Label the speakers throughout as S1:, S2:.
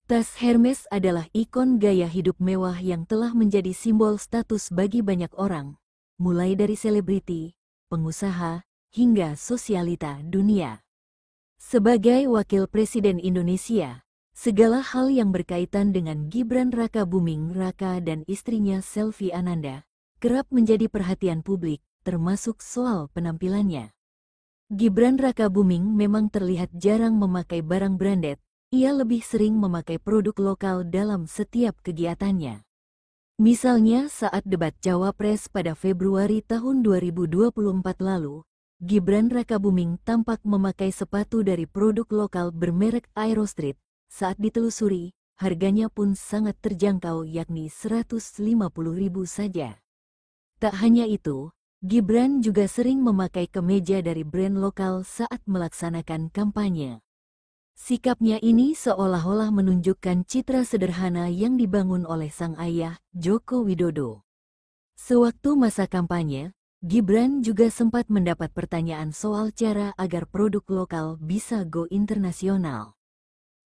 S1: Tas Hermes adalah ikon gaya hidup mewah yang telah menjadi simbol status bagi banyak orang, mulai dari selebriti, pengusaha, hingga sosialita dunia. Sebagai Wakil Presiden Indonesia, segala hal yang berkaitan dengan Gibran Rakabuming Raka dan istrinya Selvi Ananda kerap menjadi perhatian publik, termasuk soal penampilannya. Gibran Rakabuming memang terlihat jarang memakai barang branded, ia lebih sering memakai produk lokal dalam setiap kegiatannya. Misalnya saat debat Cawapres pada Februari tahun 2024 lalu, Gibran Rakabuming tampak memakai sepatu dari produk lokal bermerek Aerostreet. Saat ditelusuri, harganya pun sangat terjangkau yakni Rp150.000 saja. Tak hanya itu, Gibran juga sering memakai kemeja dari brand lokal saat melaksanakan kampanye. Sikapnya ini seolah-olah menunjukkan citra sederhana yang dibangun oleh sang ayah, Joko Widodo. Sewaktu masa kampanye, Gibran juga sempat mendapat pertanyaan soal cara agar produk lokal bisa go internasional.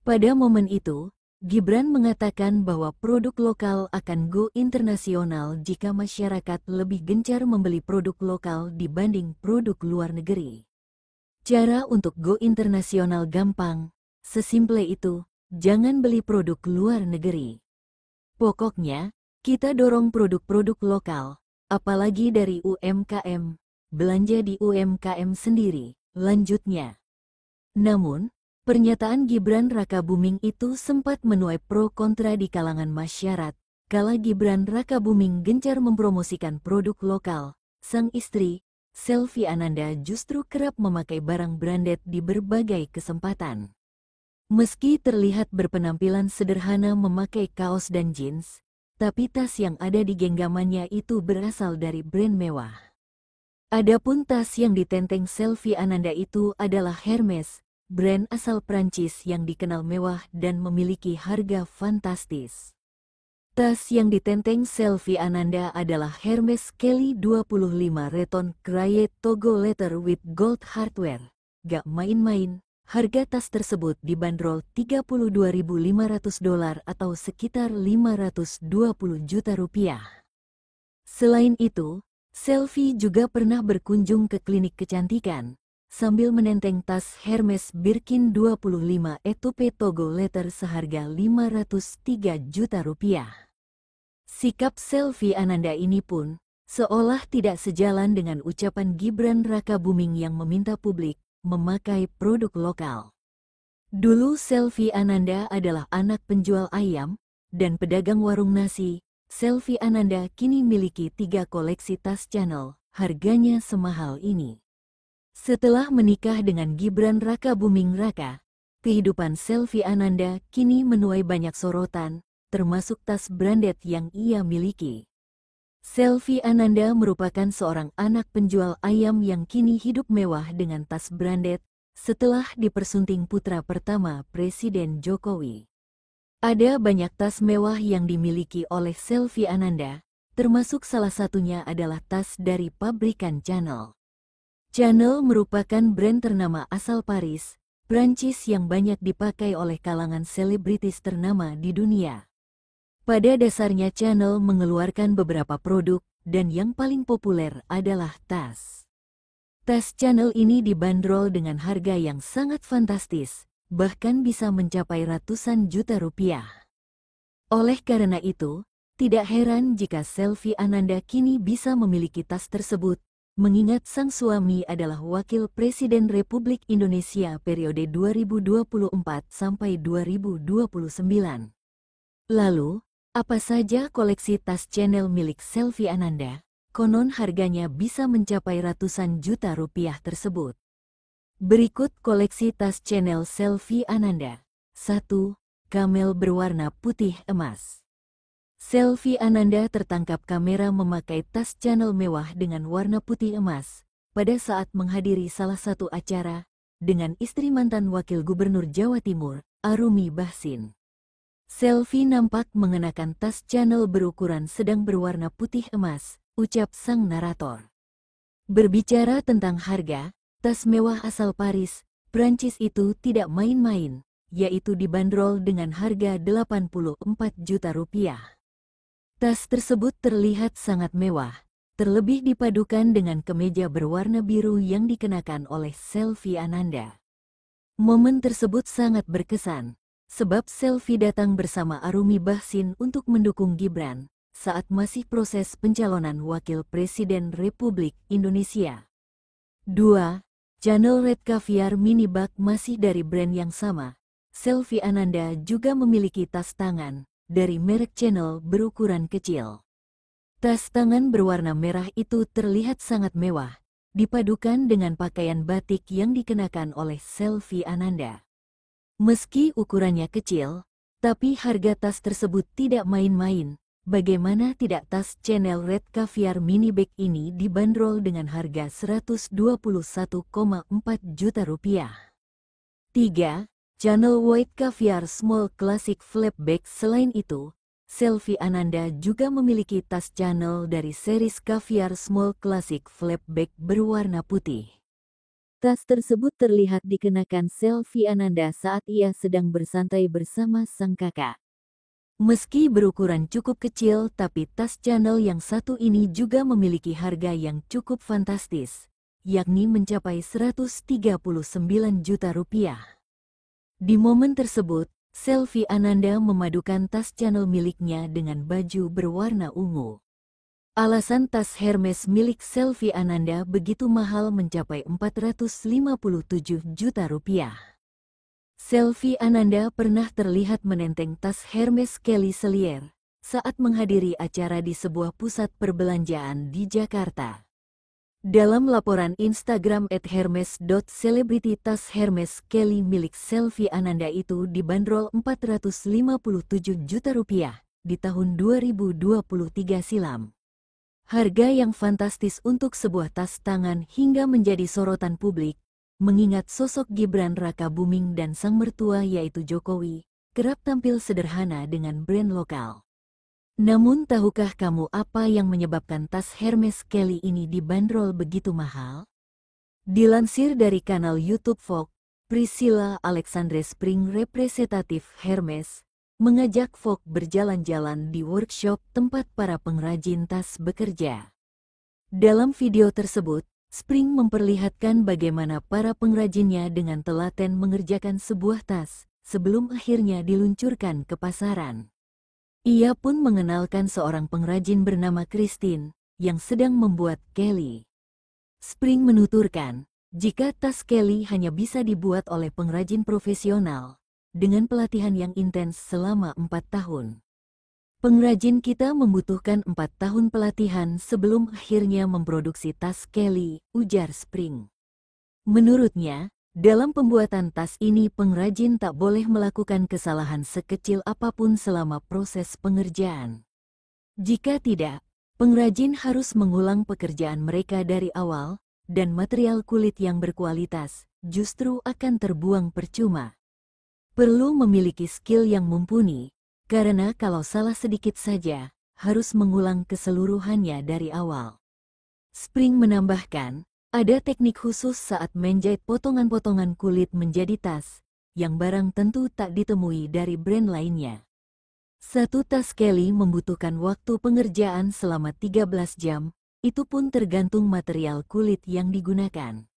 S1: Pada momen itu, Gibran mengatakan bahwa produk lokal akan go internasional jika masyarakat lebih gencar membeli produk lokal dibanding produk luar negeri. Cara untuk go internasional gampang, sesimple itu, jangan beli produk luar negeri. Pokoknya, kita dorong produk-produk lokal, apalagi dari UMKM, belanja di UMKM sendiri, lanjutnya. Namun, pernyataan Gibran Rakabuming itu sempat menuai pro kontra di kalangan masyarakat. Kala Gibran Rakabuming gencar mempromosikan produk lokal, sang istri, Selvi Ananda justru kerap memakai barang branded di berbagai kesempatan. Meski terlihat berpenampilan sederhana memakai kaos dan jeans, tapi tas yang ada di genggamannya itu berasal dari brand mewah. Adapun tas yang ditenteng Selvi Ananda itu adalah Hermes, brand asal Prancis yang dikenal mewah dan memiliki harga fantastis. Tas yang ditenteng Selvi Ananda adalah Hermes Kelly 25 Reton Craye Togo Leather with Gold Hardware. Gak main-main, harga tas tersebut dibanderol $32.500 atau sekitar 520 juta rupiah. Selain itu, Selvi juga pernah berkunjung ke klinik kecantikan, sambil menenteng tas Hermes Birkin 25 Etoupe Togo Leather seharga 503 juta rupiah. Sikap Selvi Ananda ini pun seolah tidak sejalan dengan ucapan Gibran Rakabuming yang meminta publik memakai produk lokal. Dulu Selvi Ananda adalah anak penjual ayam dan pedagang warung nasi. Selvi Ananda kini miliki 3 koleksi tas Chanel, harganya semahal ini. Setelah menikah dengan Gibran Rakabuming Raka, kehidupan Selvi Ananda kini menuai banyak sorotan, termasuk tas branded yang ia miliki. Selvi Ananda merupakan seorang anak penjual ayam yang kini hidup mewah dengan tas branded setelah dipersunting putra pertama Presiden Jokowi. Ada banyak tas mewah yang dimiliki oleh Selvi Ananda, termasuk salah satunya adalah tas dari pabrikan Chanel. Chanel merupakan brand ternama asal Paris, Prancis yang banyak dipakai oleh kalangan selebritis ternama di dunia. Pada dasarnya Chanel mengeluarkan beberapa produk, dan yang paling populer adalah tas. Tas Chanel ini dibanderol dengan harga yang sangat fantastis, bahkan bisa mencapai ratusan juta rupiah. Oleh karena itu, tidak heran jika Selvi Ananda kini bisa memiliki tas tersebut, mengingat sang suami adalah Wakil Presiden Republik Indonesia periode 2024 sampai 2029. Lalu, apa saja koleksi tas Chanel milik Selvi Ananda? Konon harganya bisa mencapai ratusan juta rupiah tersebut. Berikut koleksi tas Chanel Selvi Ananda. 1. Camel berwarna putih emas. Selvi Ananda tertangkap kamera memakai tas Chanel mewah dengan warna putih emas pada saat menghadiri salah satu acara dengan istri mantan Wakil Gubernur Jawa Timur, Arumi Bachsin. Selvi nampak mengenakan tas Chanel berukuran sedang berwarna putih emas, ucap sang narator. Berbicara tentang harga, tas mewah asal Paris, Prancis itu tidak main-main, yaitu dibanderol dengan harga Rp84 juta. Tas tersebut terlihat sangat mewah, terlebih dipadukan dengan kemeja berwarna biru yang dikenakan oleh Selvi Ananda. Momen tersebut sangat berkesan, sebab Selvi datang bersama Arumi Bachsin untuk mendukung Gibran saat masih proses pencalonan Wakil Presiden Republik Indonesia. 2. Channel Red Caviar Mini Bag masih dari brand yang sama. Selvi Ananda juga memiliki tas tangan dari merek Channel berukuran kecil. Tas tangan berwarna merah itu terlihat sangat mewah, dipadukan dengan pakaian batik yang dikenakan oleh Selvi Ananda. Meski ukurannya kecil, tapi harga tas tersebut tidak main-main. Bagaimana tidak, tas Channel Red Caviar Mini Bag ini dibanderol dengan harga Rp121,4 juta. 3. Channel White Caviar Small Classic Flap Bag. Selain itu, Selvi Ananda juga memiliki tas Channel dari series Caviar Small Classic Flap Bag berwarna putih. Tas tersebut terlihat dikenakan Selvi Ananda saat ia sedang bersantai bersama sang kakak. Meski berukuran cukup kecil, tapi tas Channel yang satu ini juga memiliki harga yang cukup fantastis, yakni mencapai Rp139 juta. Di momen tersebut, Selvi Ananda memadukan tas Channel miliknya dengan baju berwarna ungu. Alasan tas Hermes milik Selvi Ananda begitu mahal mencapai Rp457 juta. Selvi Ananda pernah terlihat menenteng tas Hermes Kelly Sellier saat menghadiri acara di sebuah pusat perbelanjaan di Jakarta. Dalam laporan Instagram @hermes.celebrity, tas Hermes Kelly milik Selvi Ananda itu dibanderol Rp457 juta di tahun 2023 silam. Harga yang fantastis untuk sebuah tas tangan hingga menjadi sorotan publik, mengingat sosok Gibran Raka Buming dan sang mertua yaitu Jokowi kerap tampil sederhana dengan brand lokal. Namun tahukah kamu apa yang menyebabkan tas Hermes Kelly ini dibanderol begitu mahal? Dilansir dari kanal YouTube Vogue, Priscilla Alexandre Spring, representatif Hermes, mengajak Vogue berjalan-jalan di workshop tempat para pengrajin tas bekerja. Dalam video tersebut, Spring memperlihatkan bagaimana para pengrajinnya dengan telaten mengerjakan sebuah tas sebelum akhirnya diluncurkan ke pasaran. Ia pun mengenalkan seorang pengrajin bernama Christine yang sedang membuat Kelly. Spring menuturkan, jika tas Kelly hanya bisa dibuat oleh pengrajin profesional dengan pelatihan yang intens selama 4 tahun. Pengrajin kita membutuhkan 4 tahun pelatihan sebelum akhirnya memproduksi tas Kelly, ujar Spring. Menurutnya, dalam pembuatan tas ini pengrajin tak boleh melakukan kesalahan sekecil apapun selama proses pengerjaan. Jika tidak, pengrajin harus mengulang pekerjaan mereka dari awal, dan material kulit yang berkualitas justru akan terbuang percuma. Perlu memiliki skill yang mumpuni, karena kalau salah sedikit saja, harus mengulang keseluruhannya dari awal. Spring menambahkan, ada teknik khusus saat menjahit potongan-potongan kulit menjadi tas, yang barang tentu tak ditemui dari brand lainnya. Satu tas Kelly membutuhkan waktu pengerjaan selama 13 jam, itu pun tergantung material kulit yang digunakan.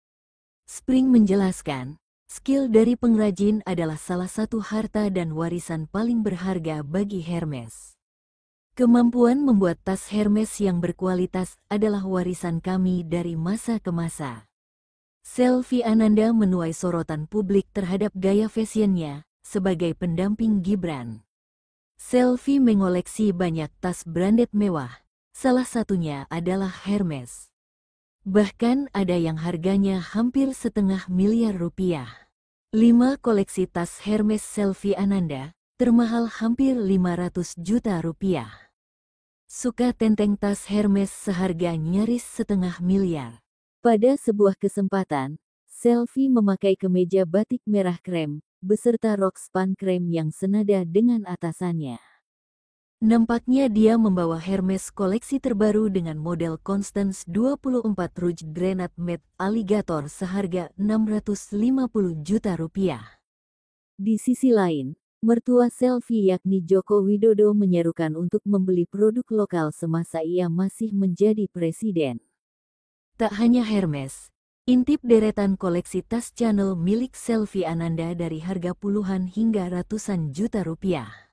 S1: Spring menjelaskan, skill dari pengrajin adalah salah satu harta dan warisan paling berharga bagi Hermes. Kemampuan membuat tas Hermes yang berkualitas adalah warisan kami dari masa ke masa. Selvi Ananda menuai sorotan publik terhadap gaya fashionnya sebagai pendamping Gibran. Selvi mengoleksi banyak tas branded mewah, salah satunya adalah Hermes. Bahkan ada yang harganya hampir $500 miliar. 5 koleksi tas Hermes Selvi Ananda, termahal hampir Rp500 juta. Suka tenteng tas Hermes seharga nyaris $500 miliar. Pada sebuah kesempatan, Selvi memakai kemeja batik merah krem, beserta rok span krem yang senada dengan atasannya. Nampaknya dia membawa Hermes koleksi terbaru dengan model Constance 24 Rouge Grenade Matte Alligator seharga Rp650 juta. Di sisi lain, mertua Selvi yakni Joko Widodo menyerukan untuk membeli produk lokal semasa ia masih menjadi presiden. Tak hanya Hermes, intip deretan koleksi tas Chanel milik Selvi Ananda dari harga puluhan hingga ratusan juta rupiah.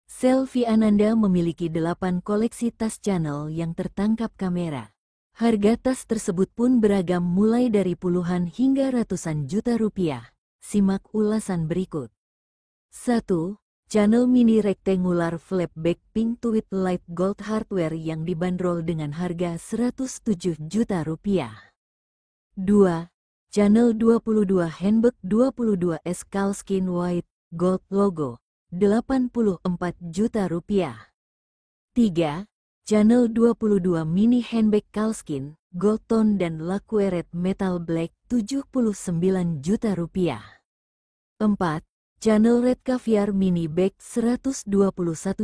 S1: Selvi Ananda memiliki 8 koleksi tas Chanel yang tertangkap kamera. Harga tas tersebut pun beragam mulai dari puluhan hingga ratusan juta rupiah. Simak ulasan berikut. 1. Chanel Mini Rectangular Flapback Pink Tweed Light Gold Hardware yang dibanderol dengan harga 107 juta rupiah. 2. Chanel 22 Handbag 22S Calskin White Gold Logo 84 juta rupiah. 3. Chanel 22 Mini Handbag Calskin, Gold Tone dan Lacquered Metal Black 79 juta rupiah. 4. Chanel Red Caviar Mini Bag 121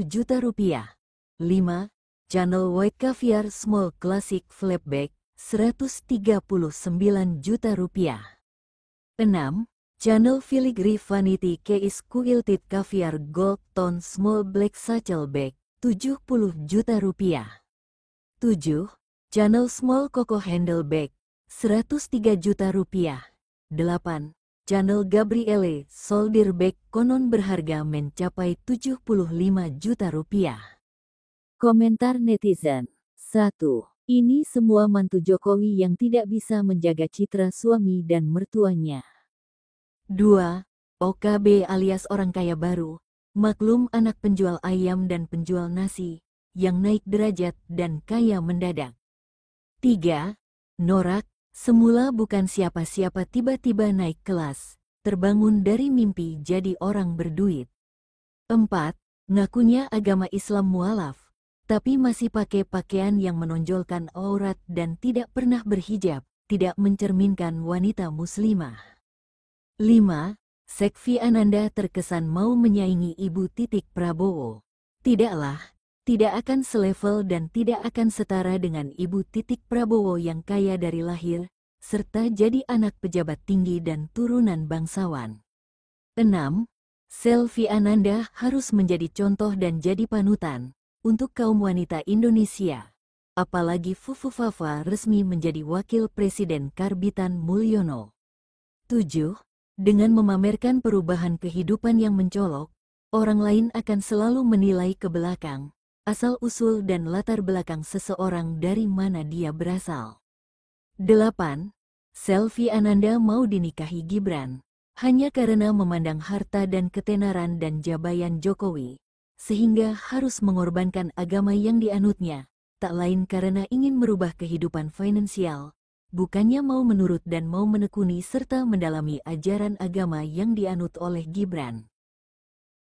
S1: juta rupiah. 5. Chanel White Caviar Small Classic Flapback 139 juta rupiah. 6. Chanel Filigree Vanity Case Quilted Caviar Gold Tone Small Black Satchel Bag 70 juta rupiah. 7. Chanel Small Coco Handle Bag 103 juta rupiah. 8. Chanel Gabrielle Soldier Bag konon berharga mencapai 75 juta rupiah. Komentar netizen. 1. Ini semua mantu Jokowi yang tidak bisa menjaga citra suami dan mertuanya. 2. OKB alias orang kaya baru. Maklum anak penjual ayam dan penjual nasi, yang naik derajat dan kaya mendadak. 3. Norak, semula bukan siapa-siapa tiba-tiba naik kelas, terbangun dari mimpi jadi orang berduit. 4. Ngakunya agama Islam mualaf, tapi masih pakai pakaian yang menonjolkan aurat dan tidak pernah berhijab, tidak mencerminkan wanita muslimah. 5. Selvi Ananda terkesan mau menyaingi Ibu Titik Prabowo. Tidaklah, tidak akan selevel dan tidak akan setara dengan Ibu Titik Prabowo yang kaya dari lahir, serta jadi anak pejabat tinggi dan turunan bangsawan. 6. Selvi Ananda harus menjadi contoh dan jadi panutan untuk kaum wanita Indonesia. Apalagi Fufu Fafa resmi menjadi wakil presiden Karbitan Mulyono. 7. Dengan memamerkan perubahan kehidupan yang mencolok, orang lain akan selalu menilai ke belakang, asal-usul dan latar belakang seseorang dari mana dia berasal. 8. Selvi Ananda mau dinikahi Gibran, hanya karena memandang harta dan ketenaran dan jabatan Jokowi, sehingga harus mengorbankan agama yang dianutnya, tak lain karena ingin merubah kehidupan finansial, bukannya mau menurut dan mau menekuni serta mendalami ajaran agama yang dianut oleh Gibran.